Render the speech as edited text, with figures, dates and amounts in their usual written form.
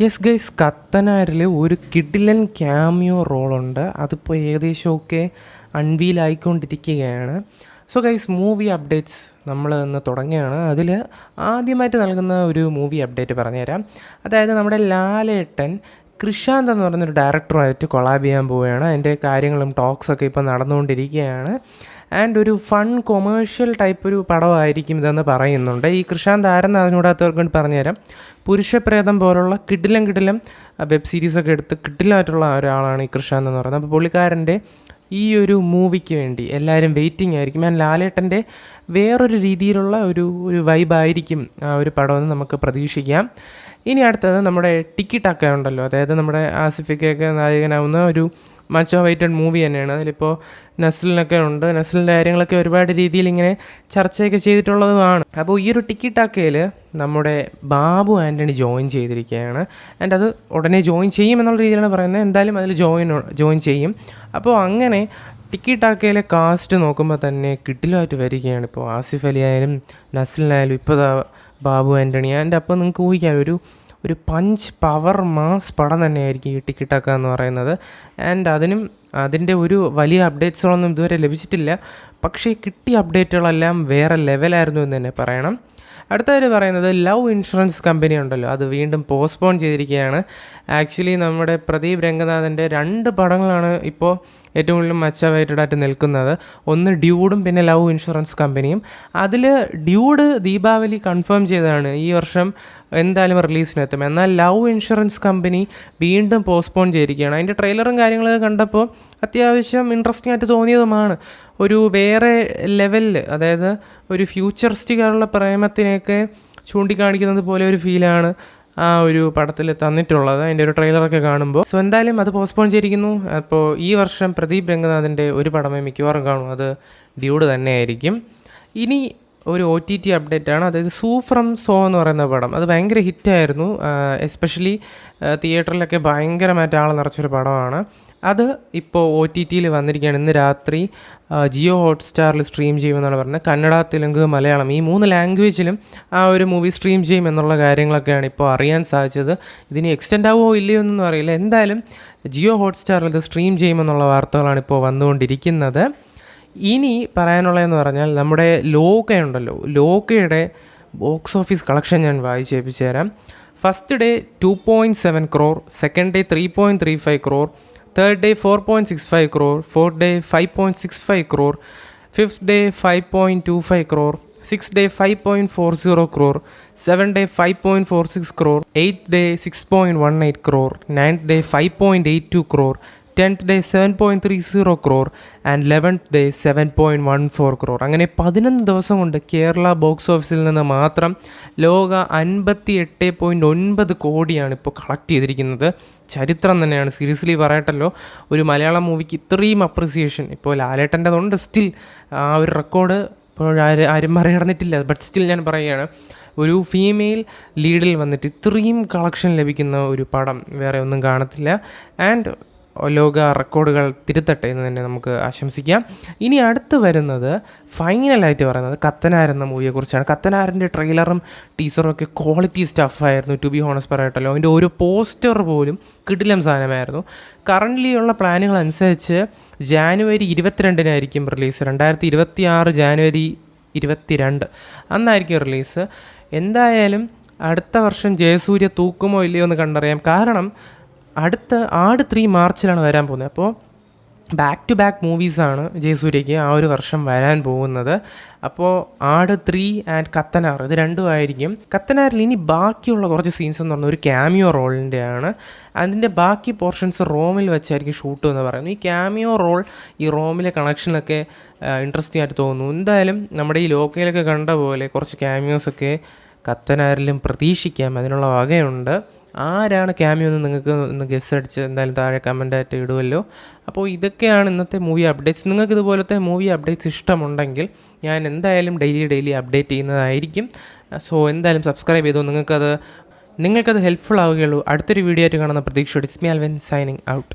Yes guys, കത്തനാരിൽ ഒരു കിടിലൻ cameo റോളുണ്ട്. അതിപ്പോൾ ഏകദേശമൊക്കെ അൺവീലായിക്കൊണ്ടിരിക്കുകയാണ്. സോ ഗൈസ്, മൂവി അപ്ഡേറ്റ്സ് നമ്മൾ ഇന്ന് തുടങ്ങുകയാണ്. അതിൽ ആദ്യമായിട്ട് നൽകുന്ന ഒരു മൂവി അപ്ഡേറ്റ് പറഞ്ഞുതരാം. അതായത് നമ്മുടെ ലാലേട്ടൻ കൃഷാന്ത് എന്ന് പറയുന്നൊരു ഡയറക്ടറുമായിട്ട് കൊളാബ് ചെയ്യാൻ പോവുകയാണ്. അതിൻ്റെ കാര്യങ്ങളും ടോക്സൊക്കെ ഇപ്പോൾ നടന്നുകൊണ്ടിരിക്കുകയാണ്. ആൻഡ് ഒരു ഫൺ കൊമേഴ്ഷ്യൽ ടൈപ്പ് ഒരു പടമായിരിക്കും ഇതെന്ന് പറയുന്നുണ്ട്. ഈ കൃഷാന്ത് ആരെന്ന് അതിനോടകത്തവർക്ക് വേണ്ടി പറഞ്ഞുതരാം. പുരുഷപ്രേതം പോലുള്ള കിടിലം വെബ് സീരീസൊക്കെ എടുത്ത് കിടിലമായിട്ടുള്ള ഒരാളാണ് ഈ കൃഷാന്ത് എന്ന് പറയുന്നത്. അപ്പോൾ പുള്ളിക്കാരൻ്റെ ഈ ഒരു മൂവിക്ക് വേണ്ടി എല്ലാവരും വെയിറ്റിംഗ് ആയിരിക്കും. ആൻഡ് ലാലേട്ടൻ്റെ വേറൊരു രീതിയിലുള്ള ഒരു വൈബായിരിക്കും ആ ഒരു പടമെന്ന് നമുക്ക് പ്രതീക്ഷിക്കാം. ഇനി അടുത്തത് നമ്മുടെ ടിക്കി ടാക്ക ഉണ്ടല്ലോ, അതായത് നമ്മുടെ ആസിഫിക്കൊക്കെ നായകനാവുന്ന ഒരു മച്ച് വെയിറ്റഡ് മൂവി തന്നെയാണ്. അതിലിപ്പോൾ നസ്ലിനൊക്കെ ഉണ്ട്. നസ്ലിൻ്റെ കാര്യങ്ങളൊക്കെ ഒരുപാട് രീതിയിൽ ഇങ്ങനെ ചർച്ചയൊക്കെ ചെയ്തിട്ടുള്ളതുമാണ്. അപ്പോൾ ഈ ഒരു ടിക്കി ടാക്കയിൽ നമ്മുടെ ബാബു ആൻ്റണി ജോയിൻ ചെയ്തിരിക്കുകയാണ്. ആൻഡ് അത് ഉടനെ ജോയിൻ ചെയ്യുമെന്നുള്ള രീതിയിലാണ് പറയുന്നത്. എന്തായാലും അതിൽ ജോയിൻ ചെയ്യും. അപ്പോൾ അങ്ങനെ ടിക്കി ടാക്കയിലെ കാസ്റ്റ് നോക്കുമ്പോൾ തന്നെ കിടിലമായിട്ട് വരികയാണ്. ഇപ്പോൾ ആസിഫ് അലി ആയാലും നസ്ലിനായാലും ഇപ്പോൾ ബാബു ആൻ്റണി. ആൻഡ് അപ്പോൾ നിങ്ങൾക്ക് ഊഹിക്കാം ഒരു പഞ്ച് പവർ മാസ് പടം തന്നെയായിരിക്കും ഈ ടിക്കി ടാക്ക എന്ന് പറയുന്നത്. ആൻഡ് അതിൻ്റെ ഒരു വലിയ അപ്ഡേറ്റ്സുകളൊന്നും ഇതുവരെ ലഭിച്ചിട്ടില്ല. പക്ഷേ കിട്ടിയ അപ്ഡേറ്റുകളെല്ലാം വേറെ ലെവലായിരുന്നു എന്ന് തന്നെ പറയണം. അടുത്തവർ പറയുന്നത് ലവ് ഇൻഷുറൻസ് കമ്പനി ഉണ്ടല്ലോ, അത് വീണ്ടും പോസ്റ്റ്പോൺ ചെയ്തിരിക്കുകയാണ്. ആക്ച്വലി നമ്മുടെ പ്രദീപ് രംഗനാഥൻ്റെ 2 പടങ്ങളാണ് ഇപ്പോൾ ഏറ്റവും കൂടുതൽ മച്ചാവായിട്ടായിട്ട് നിൽക്കുന്നത്. ഒന്ന് ഡ്യൂഡും പിന്നെ ലവ് ഇൻഷുറൻസ് കമ്പനിയും. അതിൽ ഡ്യൂഡ് ദീപാവലി കൺഫേം ചെയ്തതാണ്, ഈ വർഷം എന്തായാലും റിലീസിനെത്തും. എന്നാൽ ലവ് ഇൻഷുറൻസ് കമ്പനി വീണ്ടും പോസ്റ്റ്പോൺ ചെയ്തിരിക്കുകയാണ്. അതിൻ്റെ ട്രെയിലറും കാര്യങ്ങളൊക്കെ കണ്ടപ്പോൾ അത്യാവശ്യം ഇൻട്രസ്റ്റിംഗ് ആയിട്ട് തോന്നിയതുമാണ്. ഒരു വേറെ ലെവലിൽ, അതായത് ഒരു ഫ്യൂച്ചറിസ്റ്റിക് ആയിട്ടുള്ള പ്രേമത്തിനെയൊക്കെ ചൂണ്ടിക്കാണിക്കുന്നത് പോലെ ഒരു ഫീലാണ് ആ ഒരു പടത്തിൽ തന്നിട്ടുള്ളത്, അതിൻ്റെ ഒരു ട്രെയിലറൊക്കെ കാണുമ്പോൾ. സോ എന്തായാലും അത് പോസ്റ്റ്പോൺ ചെയ്തിരിക്കുന്നു. അപ്പോൾ ഈ വർഷം പ്രദീപ് രംഗനാഥിൻ്റെ ഒരു പടമേ മിക്കവാറും കാണും, അത് ഡ്യൂഡ് തന്നെയായിരിക്കും. ഇനി ഒരു OTT അപ്ഡേറ്റാണ്. അതായത് സൂ ഫ്രം സോ എന്ന് പറയുന്ന പടം, അത് ഭയങ്കര ഹിറ്റായിരുന്നു. എസ്പെഷ്യലി തിയേറ്ററിലൊക്കെ ഭയങ്കരമായിട്ട് ആൾ നിറച്ചൊരു പടമാണ്. അത് ഇപ്പോൾ OTTയിൽ വന്നിരിക്കുകയാണ്. ഇന്ന് രാത്രി ജിയോ ഹോട്ട്സ്റ്റാറിൽ സ്ട്രീം ചെയ്യുമെന്നാണ് പറയുന്നത്. കന്നഡ, തെലുങ്ക്, മലയാളം ഈ 3 ലാംഗ്വേജിലും ആ ഒരു മൂവി സ്ട്രീം ചെയ്യും എന്നുള്ള കാര്യങ്ങളൊക്കെയാണ് ഇപ്പോൾ അറിയാൻ സാധിച്ചത്. ഇതിന് എക്സ്റ്റെൻഡ് ആവുമോ ഇല്ലയോ എന്നൊന്നും അറിയില്ല. എന്തായാലും ജിയോ ഹോട്ട്സ്റ്റാറിൽ ഇത് സ്ട്രീം ചെയ്യുമെന്നുള്ള വാർത്തകളാണ് ഇപ്പോൾ വന്നുകൊണ്ടിരിക്കുന്നത്. ഇനി പറയാനുള്ളതെന്ന് പറഞ്ഞാൽ നമ്മുടെ ലോകയുണ്ടല്ലോ, ലോകയുടെ ബോക്സ് ഓഫീസ് കളക്ഷൻ ഞാൻ വായിച്ചേപ്പിച്ചു തരാം. First day 2.7 crore, second day 3.35 crore, third day 4.65 crore, fourth day 5.65 crore, fifth day 5.25 crore, sixth day 5.40 crore, seventh day 5.46 crore, eighth day 6.18 crore, ninth day 5.82 crore, 10th day 7.30 crore and 11th day 7.14 crore. അങ്ങനെ 11 ദിവസം കൊണ്ട് Kerala box ഓഫീസിൽ നിന്ന് മാത്രം ലോക 58.9 കോടിയാണ് ഇപ്പോൾ collect ചെയ്തിരിക്കുന്നത്. ചരിത്രം തന്നെയാണ്, സീരിയസ്ലി പറയട്ടല്ലോ. ഒരു മലയാളം മൂവിക്ക് ഇത്രയും അപ്രിസിയേഷൻ ഇപ്പോൾ ലാലേട്ടൻ്റെതുണ്ട്. സ്റ്റിൽ ആ ഒരു റെക്കോർഡ് ഇപ്പോൾ ആരും മറികടന്നിട്ടില്ല. ബട്ട് സ്റ്റിൽ ഞാൻ പറയുകയാണ്, ഒരു ഫീമെയിൽ ലീഡിൽ വന്നിട്ട് ഇത്രയും കളക്ഷൻ ലഭിക്കുന്ന ഒരു പടം വേറെ ഒന്നും കാണത്തില്ല. ആൻഡ് ലോക റെക്കോർഡുകൾ തിരുത്തട്ടെ എന്ന് തന്നെ നമുക്ക് ആശംസിക്കാം. ഇനി അടുത്ത് വരുന്നത് ഫൈനലായിട്ട് പറയുന്നത് കത്തനാർ എന്ന മൂവിയെക്കുറിച്ചാണ്. കത്തനാറിൻ്റെ ട്രെയിലറും ടീസറും ഒക്കെ ക്വാളിറ്റി സ്റ്റഫായിരുന്നു, ടു ബി ഹോണസ്റ്റ് പറയട്ടല്ലോ. അതിൻ്റെ ഒരു പോസ്റ്റർ പോലും കിടിലം സാധനമായിരുന്നു. കറൻ്റ്ലി ഉള്ള പ്ലാനുകൾ അനുസരിച്ച് ജാനുവരി 22 റിലീസ്. 2026 ജാനുവരി 22 അന്നായിരിക്കും റിലീസ്. എന്തായാലും അടുത്ത വർഷം ജയസൂര്യ തൂക്കുമോ ഇല്ലയോ എന്ന് കണ്ടറിയാം. കാരണം അടുത്ത ആട് 3 മാർച്ചിലാണ് വരാൻ പോകുന്നത്. അപ്പോൾ ബാക്ക് ടു ബാക്ക് മൂവീസാണ് ജയസൂര്യയ്ക്ക് ആ ഒരു വർഷം വരാൻ പോകുന്നത്. അപ്പോൾ ആട് 3 ആൻഡ് കത്തനാർ ഇത് രണ്ടും ആയിരിക്കും. കത്തനാറിൽ ഇനി ബാക്കിയുള്ള കുറച്ച് സീൻസ് എന്ന് പറഞ്ഞാൽ ഒരു ക്യാമിയോ റോളിൻ്റെയാണ്. അതിൻ്റെ ബാക്കി പോർഷൻസ് റോമിൽ വെച്ചായിരിക്കും ഷൂട്ട് എന്ന് പറയുന്നു. ഈ ക്യാമിയോ റോൾ, ഈ റോമിലെ കണക്ഷനൊക്കെ ഇൻട്രസ്റ്റിംഗ് ആയിട്ട് തോന്നുന്നു. എന്തായാലും നമ്മുടെ ഈ ലോക്കയിലൊക്കെ കണ്ട പോലെ കുറച്ച് ക്യാമിയോസൊക്കെ കത്തനാരിലും പ്രതീക്ഷിക്കാം, അതിനുള്ള വകയുണ്ട്. ആരാണ് ക്യാമിയോ എന്ന് നിങ്ങൾക്ക് ഒന്ന് ഗസ് അടിച്ച് എന്തായാലും താഴെ കമൻ്റായിട്ട് ഇടുമല്ലോ. അപ്പോൾ ഇതൊക്കെയാണ് ഇന്നത്തെ മൂവി അപ്ഡേറ്റ്സ്. നിങ്ങൾക്ക് ഇതുപോലത്തെ മൂവി അപ്ഡേറ്റ്സ് ഇഷ്ടമുണ്ടെങ്കിൽ ഞാൻ എന്തായാലും ഡെയിലി അപ്ഡേറ്റ് ചെയ്യുന്നതായിരിക്കും. സോ എന്തായാലും സബ്സ്ക്രൈബ് ചെയ്തോ, നിങ്ങൾക്കത് ഹെൽപ്ഫുൾ ആവുകയുള്ളൂ. അടുത്തൊരു വീഡിയോ ആയിട്ട് കാണുന്ന പ്രതീക്ഷയോടെ it's me Alvin signing out.